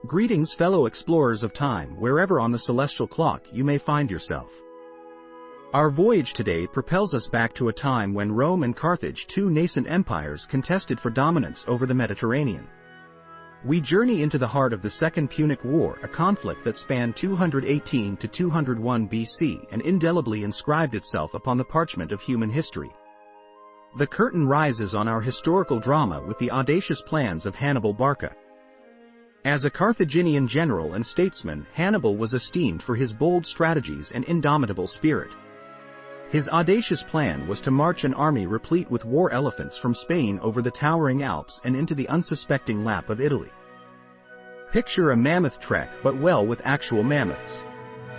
Greetings, fellow explorers of time, wherever on the celestial clock you may find yourself. Our voyage today propels us back to a time when Rome and Carthage, two nascent empires, contested for dominance over the Mediterranean. We journey into the heart of the Second Punic War, a conflict that spanned 218 to 201 BC and indelibly inscribed itself upon the parchment of human history. The curtain rises on our historical drama with the audacious plans of Hannibal Barca. As a Carthaginian general and statesman, Hannibal was esteemed for his bold strategies and indomitable spirit. His audacious plan was to march an army replete with war elephants from Spain over the towering Alps and into the unsuspecting lap of Italy. Picture a mammoth trek, but well, with actual mammoths.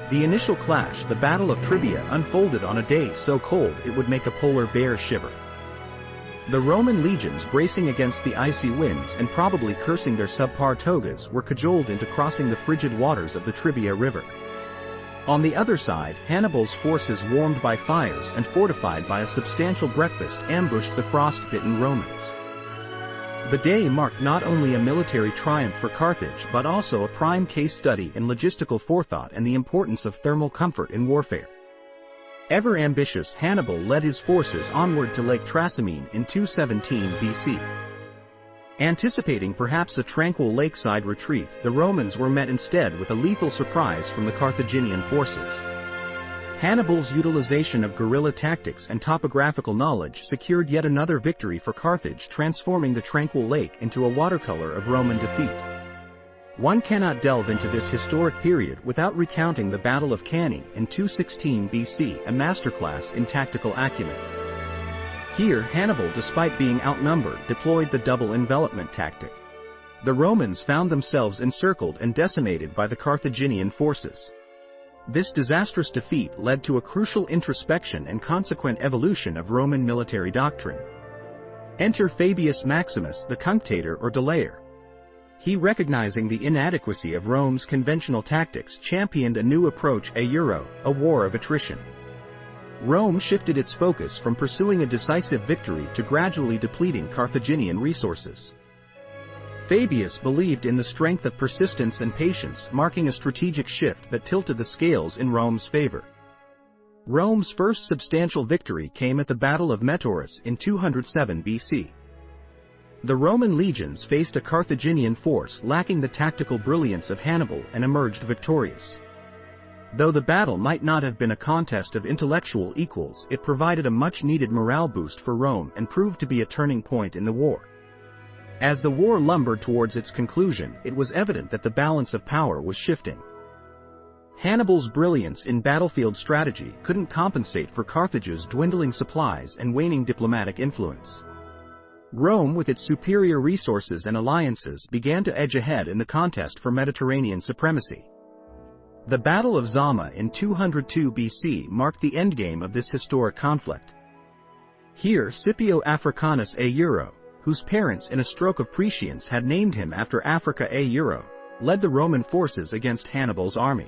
The initial clash, the Battle of Trebia, unfolded on a day so cold it would make a polar bear shiver. The Roman legions, bracing against the icy winds and probably cursing their subpar togas, were cajoled into crossing the frigid waters of the Trebia River. On the other side, Hannibal's forces, warmed by fires and fortified by a substantial breakfast, ambushed the frost-bitten Romans. The day marked not only a military triumph for Carthage but also a prime case study in logistical forethought and the importance of thermal comfort in warfare. Ever ambitious, Hannibal led his forces onward to Lake Trasimene in 217 BC. Anticipating perhaps a tranquil lakeside retreat, the Romans were met instead with a lethal surprise from the Carthaginian forces. Hannibal's utilization of guerrilla tactics and topographical knowledge secured yet another victory for Carthage, transforming the tranquil lake into a watercolor of Roman defeat. One cannot delve into this historic period without recounting the Battle of Cannae in 216 BC, a masterclass in tactical acumen. Here, Hannibal, despite being outnumbered, deployed the double envelopment tactic. The Romans found themselves encircled and decimated by the Carthaginian forces. This disastrous defeat led to a crucial introspection and consequent evolution of Roman military doctrine. Enter Fabius Maximus, the cunctator or delayer. He, recognizing the inadequacy of Rome's conventional tactics, championed a new approach, a war of attrition. Rome shifted its focus from pursuing a decisive victory to gradually depleting Carthaginian resources. Fabius believed in the strength of persistence and patience, marking a strategic shift that tilted the scales in Rome's favor. Rome's first substantial victory came at the Battle of Metaurus in 207 BC. The Roman legions faced a Carthaginian force lacking the tactical brilliance of Hannibal and emerged victorious. Though the battle might not have been a contest of intellectual equals, it provided a much-needed morale boost for Rome and proved to be a turning point in the war. As the war lumbered towards its conclusion, it was evident that the balance of power was shifting. Hannibal's brilliance in battlefield strategy couldn't compensate for Carthage's dwindling supplies and waning diplomatic influence. Rome, with its superior resources and alliances, began to edge ahead in the contest for Mediterranean supremacy. The Battle of Zama in 202 BC marked the endgame of this historic conflict. Here, Scipio Africanus A. Euro, whose parents in a stroke of prescience had named him after Africa A. Euro, led the Roman forces against Hannibal's army.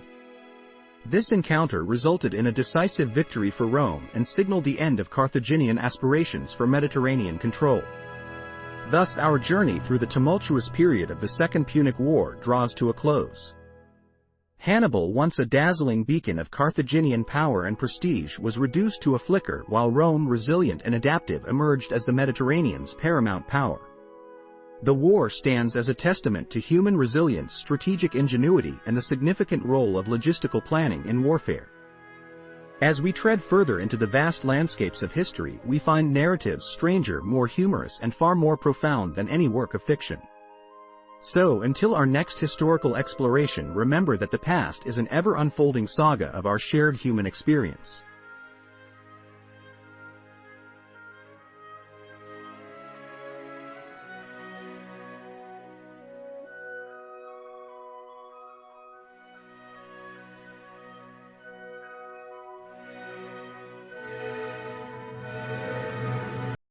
This encounter resulted in a decisive victory for Rome and signaled the end of Carthaginian aspirations for Mediterranean control. Thus, our journey through the tumultuous period of the Second Punic War draws to a close. Hannibal, once a dazzling beacon of Carthaginian power and prestige, was reduced to a flicker, while Rome, resilient and adaptive, emerged as the Mediterranean's paramount power. The war stands as a testament to human resilience, strategic ingenuity, and the significant role of logistical planning in warfare. As we tread further into the vast landscapes of history, we find narratives stranger, more humorous, and far more profound than any work of fiction. So, until our next historical exploration, remember that the past is an ever-unfolding saga of our shared human experience.